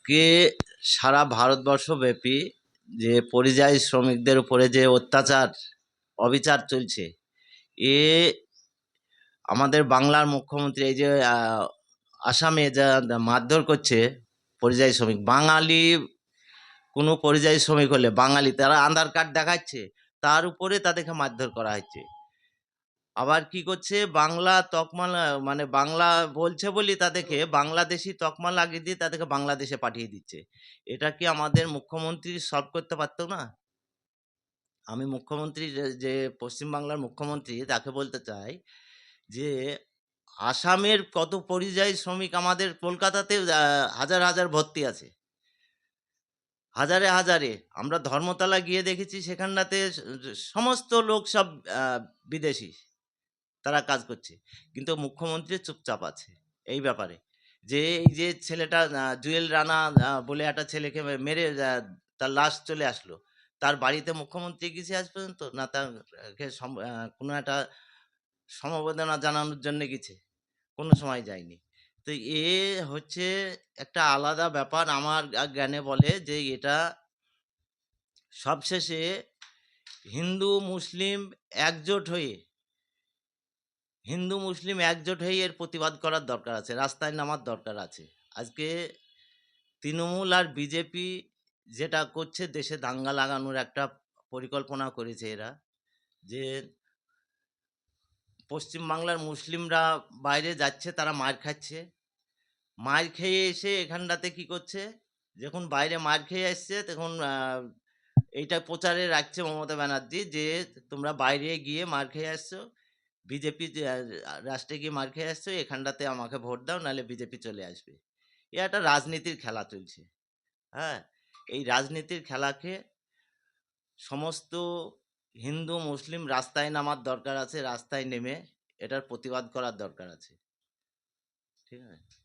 আজকে সারা ভারতবর্ষব্যাপী যে পরিযায়ী শ্রমিকদের উপরে যে অত্যাচার অবিচার চলছে, এ আমাদের বাংলার মুখ্যমন্ত্রী এই যে আসামে যা মারধর করছে পরিযায়ী শ্রমিক, বাঙালি কোনো পরিযায়ী শ্রমিক হলে বাঙালি তারা আধার কার্ড দেখাচ্ছে, তার উপরে তাদেরকে মারধর করা হচ্ছে। আবার কি করছে, বাংলা তকমা মানে বাংলা বলছে বলি তাদেরকে বাংলাদেশি তকমা লাগিয়ে দিয়ে তাদেরকে বাংলাদেশে পাঠিয়ে দিচ্ছে। এটা কি আমাদের মুখ্যমন্ত্রী সলভ করতে পারতো না? আমি মুখ্যমন্ত্রী যে পশ্চিমবাংলার মুখ্যমন্ত্রী তাকে বলতে চাই যে আসামের কত পরিযায়ী শ্রমিক আমাদের কলকাতাতে হাজার হাজার ভর্তি আছে, হাজারে হাজারে। আমরা ধর্মতলা গিয়ে দেখেছি, সেখানটাতে সমস্ত লোক সব বিদেশি, তারা কাজ করছে। কিন্তু মুখ্যমন্ত্রী চুপচাপ আছে এই ব্যাপারে। যে এই যে ছেলেটা জুয়েল রানা বলে একটা ছেলেকে মেরে তার লাশ চলে আসলো, তার বাড়িতে মুখ্যমন্ত্রী গেছে আজ পর্যন্ত না? তাকে কোনো একটা সমবেদনা জানানোর জন্য গেছে? কোনো সময় যায়নি। তো এ হচ্ছে একটা আলাদা ব্যাপার। আমার জ্ঞানে বলে যে এটা সবশেষে হিন্দু মুসলিম একজোট হয়ে এর প্রতিবাদ করার দরকার আছে, রাস্তায় নামার দরকার আছে। আজকে তৃণমূল আর বিজেপি যেটা করছে, দেশে দাঙ্গা লাগানোর একটা পরিকল্পনা করেছে এরা, যে পশ্চিমবাংলার মুসলিমরা বাইরে যাচ্ছে, তারা মার খাচ্ছে, মার খেয়ে এসে এখানটাতে কি করছে, যখন বাইরে মার খেয়ে আসছে তখন এইটা প্রচারে রাখছে মমতা ব্যানার্জি যে তোমরা বাইরে গিয়ে মার খেয়ে আসছো, বিজেপি রাষ্ট্রে গিয়ে মার খেয়ে আসছো, এখানটাতে আমাকে ভোট দাও নাহলে বিজেপি চলে আসবে। এ একটা রাজনীতির খেলা চলছে। হ্যাঁ, এই রাজনীতির খেলাকে সমস্ত হিন্দু মুসলিম রাস্তায় নামার দরকার আছে, রাস্তায় নেমে এটার প্রতিবাদ করার দরকার আছে। ঠিক আছে।